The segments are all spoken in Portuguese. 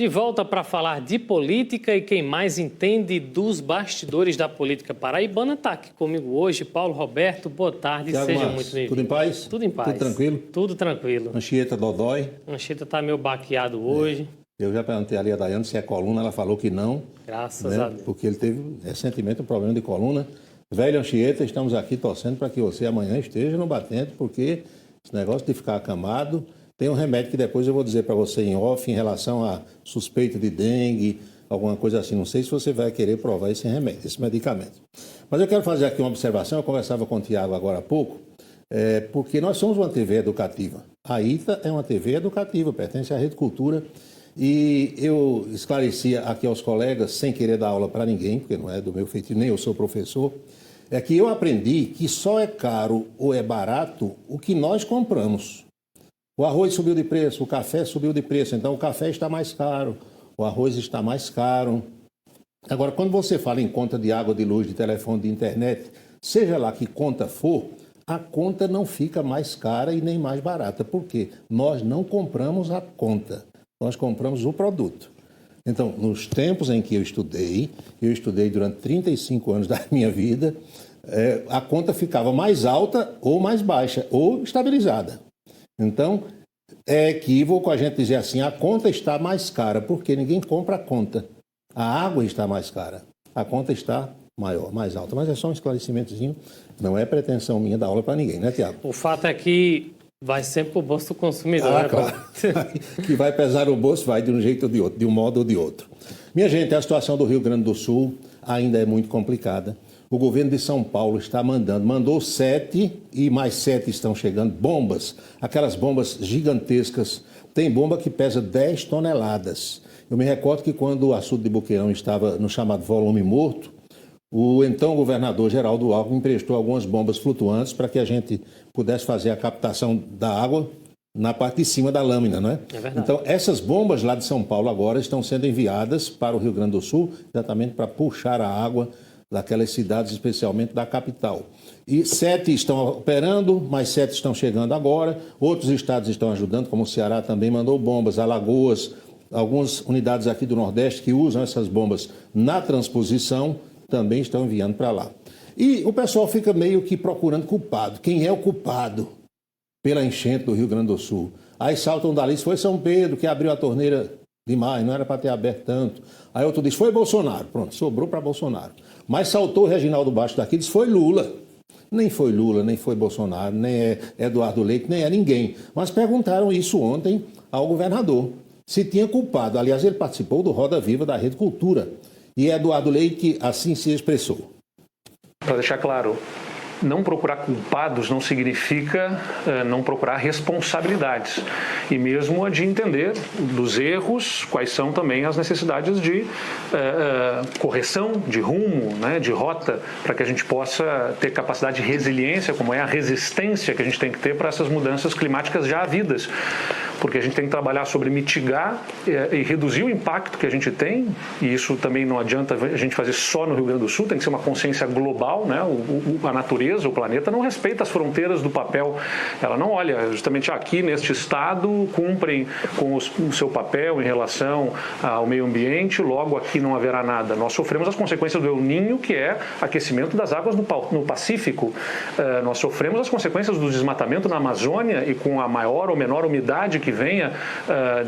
De volta para falar de política e quem mais entende dos bastidores da política paraibana está aqui comigo hoje, Paulo Roberto. Boa tarde, Thiago seja Marques, muito bem-vindo. Tudo em paz? Tudo em paz. Tudo tranquilo? Tudo tranquilo. Anchieta dodói? Anchieta está meio baqueado hoje. Eu já perguntei ali a Daiane se é coluna, ela falou que não. Graças a Deus. Porque ele teve recentemente um problema de coluna. Velho Anchieta, estamos aqui torcendo para que você amanhã esteja no batente, porque esse negócio de ficar acamado... Tem um remédio que depois eu vou dizer para você em off em relação a suspeita de dengue, alguma coisa assim. Não sei se você vai querer provar esse remédio, esse medicamento. Mas eu quero fazer aqui uma observação. Eu conversava com o Thiago agora há pouco, porque nós somos uma TV educativa. A ITA é uma TV educativa, pertence à Rede Cultura. E eu esclarecia aqui aos colegas, sem querer dar aula para ninguém, porque não é do meu feitio, nem eu sou professor, é que eu aprendi que só é caro ou é barato o que nós compramos. O arroz subiu de preço, o café subiu de preço, então o café está mais caro, o arroz está mais caro. Agora, quando você fala em conta de água, de luz, de telefone, de internet, seja lá que conta for, a conta não fica mais cara e nem mais barata. Por quê? Nós não compramos a conta, nós compramos o produto. Então, nos tempos em que eu estudei durante 35 anos da minha vida, a conta ficava mais alta ou mais baixa, ou estabilizada. Então, é equívoco a gente dizer assim, a conta está mais cara, porque ninguém compra a conta. A água está mais cara, a conta está maior, mais alta. Mas é só um esclarecimentozinho, não é pretensão minha dar aula para ninguém, né, Tiago? O fato é que vai sempre para o bolso do consumidor, né, claro. Que vai pesar o bolso, vai de um jeito ou de outro, de um modo ou de outro. Minha gente, a situação do Rio Grande do Sul ainda é muito complicada. O governo de São Paulo está mandou 7 e mais 7 estão chegando, bombas, aquelas bombas gigantescas. Tem bomba que pesa 10 toneladas. Eu me recordo que quando o açude de Boqueirão estava no chamado volume morto, o então governador Geraldo Alckmin emprestou algumas bombas flutuantes para que a gente pudesse fazer a captação da água na parte de cima da lâmina, não é? É verdade. Então, essas bombas lá de São Paulo agora estão sendo enviadas para o Rio Grande do Sul, exatamente para puxar a água daquelas cidades, especialmente da capital. E 7 estão operando, mais 7 estão chegando agora. Outros estados estão ajudando, como o Ceará também mandou bombas, Alagoas, algumas unidades aqui do Nordeste que usam essas bombas na transposição também estão enviando para lá. E o pessoal fica meio que procurando culpado. Quem é o culpado pela enchente do Rio Grande do Sul? Aí saltam dali, foi São Pedro que abriu a torneira demais, não era para ter aberto tanto. Aí outro diz, foi Bolsonaro. Pronto, sobrou para Bolsonaro. Mas saltou o Reginaldo Bastos daqui e disse, foi Lula. Nem foi Lula, nem foi Bolsonaro, nem é Eduardo Leite, nem é ninguém. Mas perguntaram isso ontem ao governador, se tinha culpado. Aliás, ele participou do Roda Viva da Rede Cultura. E Eduardo Leite assim se expressou. Para deixar claro, não procurar culpados não significa não procurar responsabilidades. E mesmo a de entender dos erros, quais são também as necessidades de correção, de rumo, né, de rota, para que a gente possa ter capacidade de resiliência, como é a resistência que a gente tem que ter para essas mudanças climáticas já havidas. Porque a gente tem que trabalhar sobre mitigar e reduzir o impacto que a gente tem, e isso também não adianta a gente fazer só no Rio Grande do Sul, tem que ser uma consciência global, né? A natureza, o planeta não respeita as fronteiras do papel, ela não olha, justamente aqui neste estado cumprem com o seu papel em relação ao meio ambiente, logo aqui não haverá nada. Nós sofremos as consequências do El Niño, que é aquecimento das águas no Pacífico, nós sofremos as consequências do desmatamento na Amazônia e com a maior ou menor umidade que venha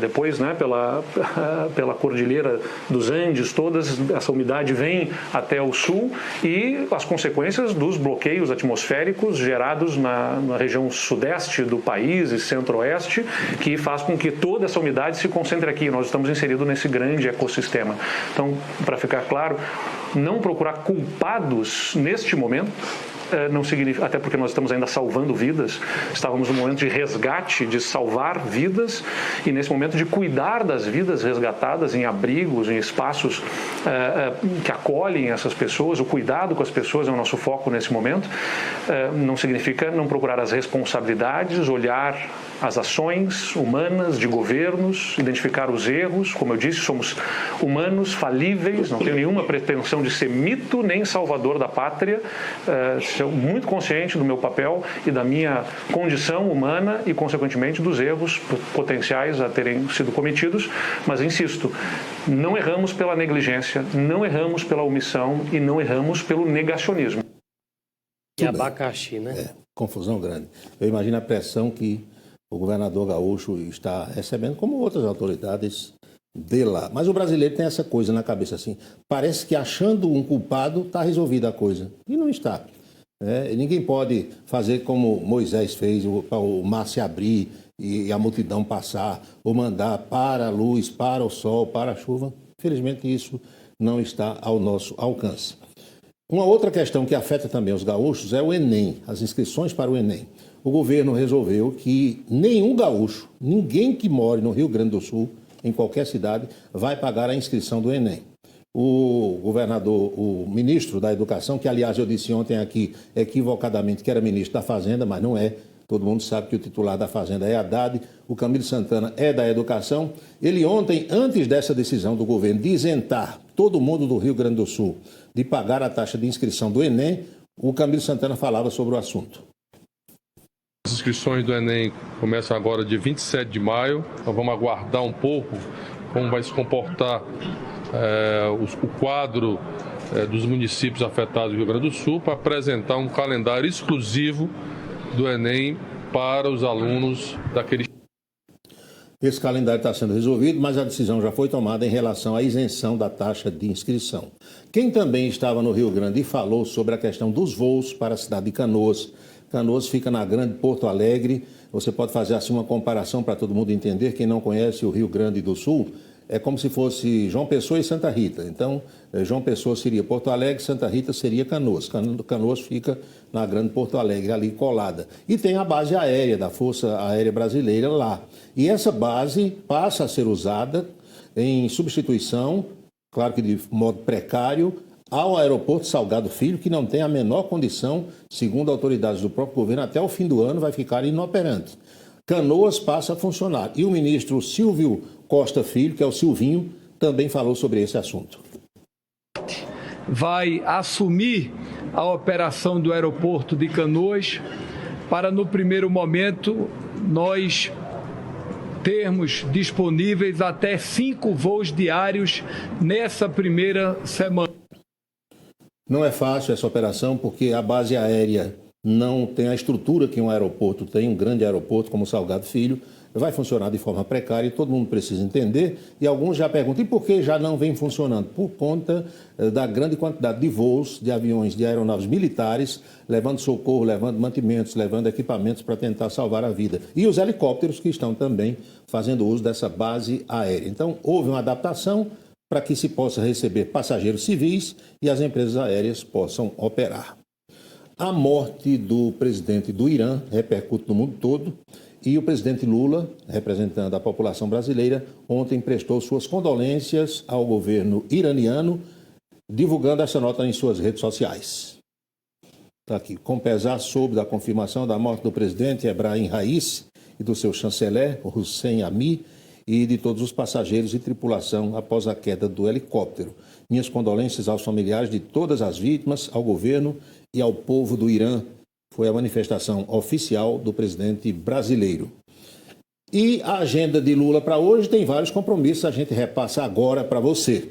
depois, né, pela cordilheira dos Andes, toda essa umidade vem até o sul, e as consequências dos bloqueios atmosféricos gerados na região sudeste do país e centro-oeste, que faz com que toda essa umidade se concentre aqui. Nós estamos inseridos nesse grande ecossistema. Então, para ficar claro, não procurar culpados neste momento, não significa, até porque nós estamos ainda salvando vidas, estávamos no momento de resgate, de salvar vidas, e nesse momento de cuidar das vidas resgatadas em abrigos, em espaços que acolhem essas pessoas, o cuidado com as pessoas é o nosso foco nesse momento. Não significa não procurar as responsabilidades, olhar as ações humanas de governos, identificar os erros. Como eu disse, somos humanos, falíveis, não tenho nenhuma pretensão de ser mito nem salvador da pátria. Sou muito consciente do meu papel e da minha condição humana e, consequentemente, dos erros potenciais a terem sido cometidos. Mas, insisto, não erramos pela negligência, não erramos pela omissão e não erramos pelo negacionismo. E abacaxi, né? Confusão grande. Eu imagino a pressão que o governador gaúcho está recebendo, como outras autoridades de lá. Mas o brasileiro tem essa coisa na cabeça assim. Parece que achando um culpado está resolvida a coisa. E não está. Ninguém pode fazer como Moisés fez, o mar se abrir e a multidão passar, ou mandar para a luz, para o sol, para a chuva. Infelizmente isso não está ao nosso alcance. Uma outra questão que afeta também os gaúchos é o Enem, as inscrições para o Enem. O governo resolveu que nenhum gaúcho, ninguém que more no Rio Grande do Sul, em qualquer cidade, vai pagar a inscrição do Enem. O governador, o ministro da Educação, que aliás eu disse ontem aqui equivocadamente que era ministro da Fazenda, mas não é. Todo mundo sabe que o titular da Fazenda é Haddad, o Camilo Santana é da Educação. Ele ontem, antes dessa decisão do governo de isentar todo mundo do Rio Grande do Sul de pagar a taxa de inscrição do Enem, o Camilo Santana falava sobre o assunto. As inscrições do Enem começam agora dia 27 de maio. Nós vamos aguardar um pouco como vai se comportar o quadro dos municípios afetados do Rio Grande do Sul para apresentar um calendário exclusivo do Enem para os alunos daquele. Esse calendário está sendo resolvido, mas a decisão já foi tomada em relação à isenção da taxa de inscrição. Quem também estava no Rio Grande e falou sobre a questão dos voos para a cidade de Canoas. Canoas fica na Grande Porto Alegre. Você pode fazer assim uma comparação para todo mundo entender. Quem não conhece o Rio Grande do Sul, é como se fosse João Pessoa e Santa Rita. Então, João Pessoa seria Porto Alegre, Santa Rita seria Canoas. Canoas fica na Grande Porto Alegre, ali colada. E tem a base aérea da Força Aérea Brasileira lá. E essa base passa a ser usada em substituição, claro que de modo precário, ao aeroporto Salgado Filho, que não tem a menor condição, segundo autoridades do próprio governo, até o fim do ano vai ficar inoperante. Canoas passa a funcionar. E o ministro Silvio Costa Filho, que é o Silvinho, também falou sobre esse assunto. Vai assumir a operação do aeroporto de Canoas para, no primeiro momento, nós termos disponíveis até 5 voos diários nessa primeira semana. Não é fácil essa operação porque a base aérea não tem a estrutura que um aeroporto tem, um grande aeroporto como o Salgado Filho, vai funcionar de forma precária e todo mundo precisa entender. E alguns já perguntam, e por que já não vem funcionando? Por conta da grande quantidade de voos, de aviões, de aeronaves militares, levando socorro, levando mantimentos, levando equipamentos para tentar salvar a vida. E os helicópteros que estão também fazendo uso dessa base aérea. Então, houve uma adaptação para que se possa receber passageiros civis e as empresas aéreas possam operar. A morte do presidente do Irã repercute no mundo todo e o presidente Lula, representando a população brasileira, ontem prestou suas condolências ao governo iraniano, divulgando essa nota em suas redes sociais. Está aqui. Com pesar soube da confirmação da morte do presidente Ebrahim Raisi e do seu chanceler, Hossein Ami, e de todos os passageiros e tripulação após a queda do helicóptero. Minhas condolências aos familiares de todas as vítimas, ao governo e ao povo do Irã. Foi a manifestação oficial do presidente brasileiro. E a agenda de Lula para hoje tem vários compromissos, a gente repassa agora para você.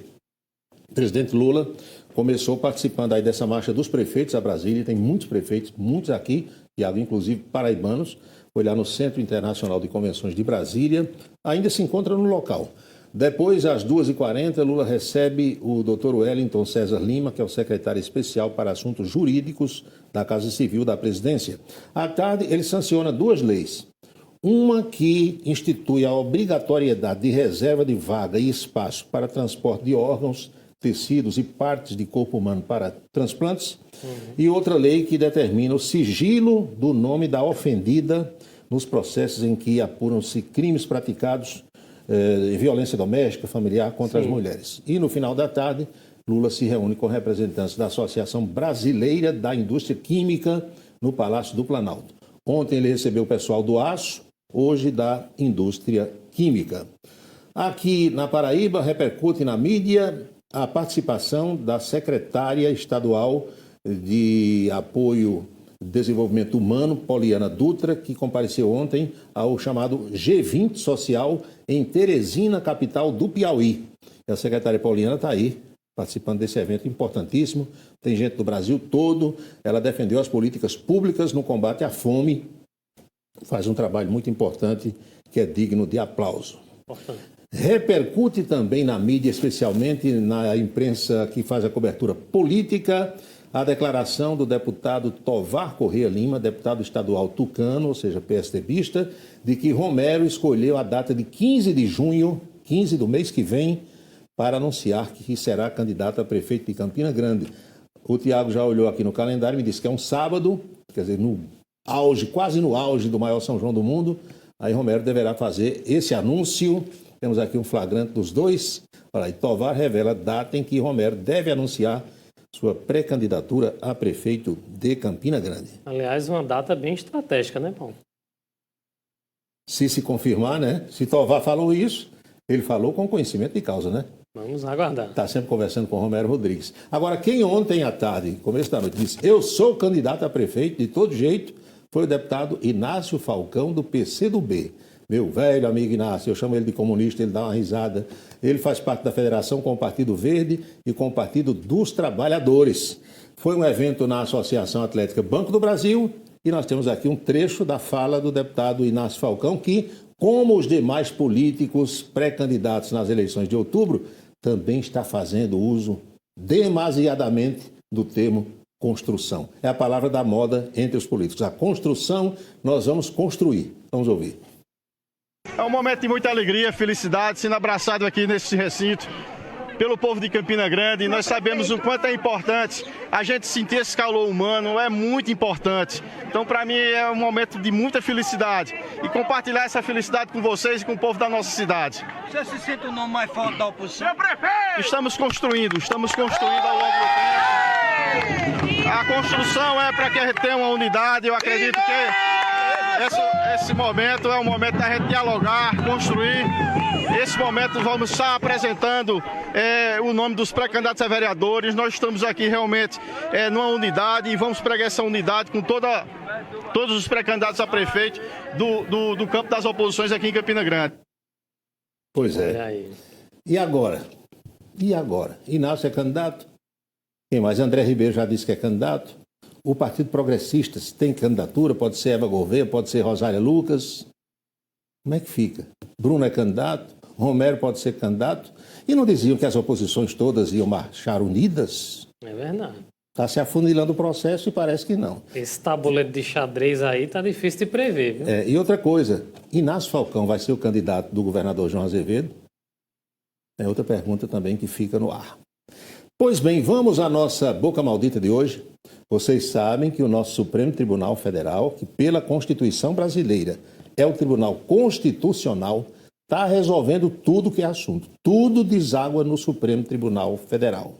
O presidente Lula começou participando aí dessa marcha dos prefeitos a Brasília, tem muitos prefeitos, muitos aqui, Tiago, inclusive paraibanos. Foi lá no Centro Internacional de Convenções de Brasília, ainda se encontra no local. Depois, às 2h40, Lula recebe o Dr. Wellington César Lima, que é o secretário especial para assuntos jurídicos da Casa Civil da Presidência. À tarde, ele sanciona 2 leis. Uma que institui a obrigatoriedade de reserva de vaga e espaço para transporte de órgãos, tecidos e partes de corpo humano para transplantes. E outra lei que determina o sigilo do nome da ofendida nos processos em que apuram-se crimes praticados violência doméstica, familiar contra as mulheres. E no final da tarde, Lula se reúne com representantes da Associação Brasileira da Indústria Química no Palácio do Planalto. Ontem ele recebeu o pessoal do aço, hoje da indústria química. Aqui na Paraíba, repercute na mídia a participação da secretária estadual de Apoio ao Desenvolvimento Humano, Poliana Dutra, que compareceu ontem ao chamado G20 Social em Teresina, capital do Piauí. E a secretária Poliana está aí, participando desse evento importantíssimo. Tem gente do Brasil todo. Ela defendeu as políticas públicas no combate à fome. Faz um trabalho muito importante que é digno de aplauso. Repercute também na mídia, especialmente na imprensa que faz a cobertura política, a declaração do deputado Tovar Corrêa Lima, deputado estadual tucano, ou seja, PSDBista, de que Romero escolheu a data de 15 de junho, 15 do mês que vem, para anunciar que será candidato a prefeito de Campina Grande. O Tiago já olhou aqui no calendário e me disse que é um sábado, quer dizer, no auge, quase no auge do maior São João do mundo. Aí Romero deverá fazer esse anúncio. Temos aqui um flagrante dos dois. Olha aí, Tovar revela a data em que Romero deve anunciar sua pré-candidatura a prefeito de Campina Grande. Aliás, uma data bem estratégica, né, Paulo? Se confirmar, né? Se Tovar falou isso, ele falou com conhecimento de causa, né? Vamos aguardar. Está sempre conversando com Romero Rodrigues. Agora, quem ontem à tarde, começo da noite, disse: eu sou candidato a prefeito de todo jeito, foi o deputado Inácio Falcão, do PCdoB. Meu velho amigo Inácio, eu chamo ele de comunista, ele dá uma risada. Ele faz parte da federação com o Partido Verde e com o Partido dos Trabalhadores. Foi um evento na Associação Atlética Banco do Brasil e nós temos aqui um trecho da fala do deputado Inácio Falcão, que, como os demais políticos pré-candidatos nas eleições de outubro, também está fazendo uso demasiadamente do termo construção. É a palavra da moda entre os políticos. A construção, nós vamos construir. Vamos ouvir. É um momento de muita alegria, felicidade, sendo abraçado aqui nesse recinto pelo povo de Campina Grande. Nós sabemos o quanto é importante a gente sentir esse calor humano, é muito importante. Então, para mim, é um momento de muita felicidade e compartilhar essa felicidade com vocês e com o povo da nossa cidade. Você se sente o nome mais forte da oposição? Estamos construindo ao longo do tempo. A construção é para que a gente tenha uma unidade. Eu acredito que esse momento é um momento da gente dialogar, construir. Esse momento vamos estar apresentando o nome dos pré-candidatos a vereadores. Nós estamos aqui realmente numa unidade e vamos pregar essa unidade com todos os pré-candidatos a prefeito do campo das oposições aqui em Campina Grande. Pois é. E agora? Inácio é candidato? Quem mais? André Ribeiro já disse que é candidato. O Partido Progressista tem candidatura, pode ser Eva Gouveia, pode ser Rosália Lucas. Como é que fica? Bruno é candidato, Romero pode ser candidato. E não diziam que as oposições todas iam marchar unidas? É verdade. Está se afunilando o processo e parece que não. Esse tabuleiro de xadrez aí tá difícil de prever, viu? E outra coisa, Inácio Falcão vai ser o candidato do governador João Azevedo? É outra pergunta também que fica no ar. Pois bem, vamos à nossa boca maldita de hoje. Vocês sabem que o nosso Supremo Tribunal Federal, que pela Constituição brasileira é o Tribunal Constitucional, está resolvendo tudo que é assunto. Tudo deságua no Supremo Tribunal Federal.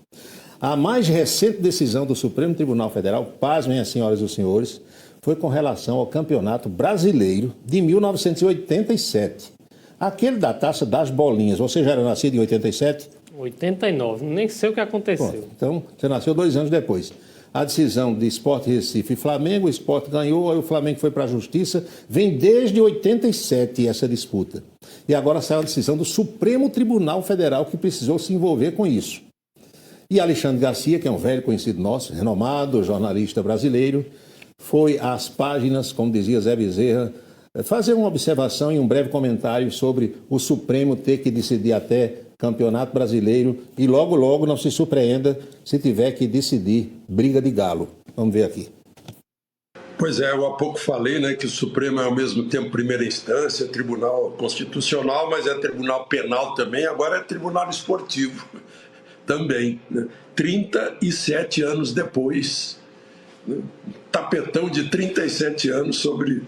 A mais recente decisão do Supremo Tribunal Federal, pasmem as senhoras e os senhores, foi com relação ao Campeonato Brasileiro de 1987. Aquele da Taça das Bolinhas. Você já era nascido em 87? 89. Nem sei o que aconteceu. Bom, então, você nasceu 2 anos depois. A decisão de Sport Recife e Flamengo, o Sport ganhou, aí o Flamengo foi para a Justiça. Vem desde 87 essa disputa. E agora saiu a decisão do Supremo Tribunal Federal que precisou se envolver com isso. E Alexandre Garcia, que é um velho conhecido nosso, renomado jornalista brasileiro, foi às páginas, como dizia Zé Bezerra, fazer uma observação e um breve comentário sobre o Supremo ter que decidir até Campeonato Brasileiro e logo não se surpreenda se tiver que decidir briga de galo. Vamos ver aqui. Pois é, eu há pouco falei, né, que o Supremo é ao mesmo tempo primeira instância, tribunal constitucional, mas é tribunal penal também, agora é tribunal esportivo também. Né? 37 anos depois, né? Tapetão de 37 anos sobre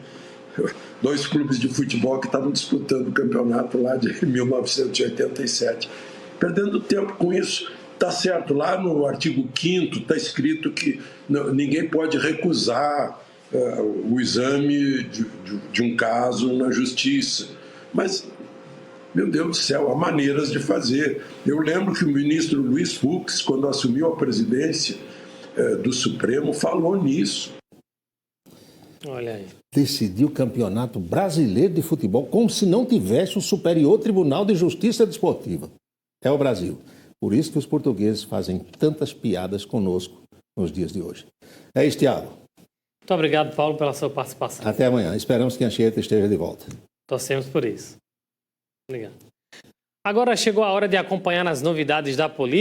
2 clubes de futebol que estavam disputando o campeonato lá de 1987. Perdendo tempo com isso, está certo, lá no artigo 5º está escrito que ninguém pode recusar o exame de um caso na justiça. Mas, meu Deus do céu, há maneiras de fazer. Eu lembro que o ministro Luiz Fux, quando assumiu a presidência do Supremo, falou nisso. Olha aí. Decidiu o Campeonato Brasileiro de Futebol como se não tivesse o Superior Tribunal de Justiça Desportiva. É o Brasil. Por isso que os portugueses fazem tantas piadas conosco nos dias de hoje. É isso, Thiago. Muito obrigado, Paulo, pela sua participação. Até amanhã. Esperamos que a Anchieta esteja de volta. Torcemos por isso. Obrigado. Agora chegou a hora de acompanhar as novidades da política.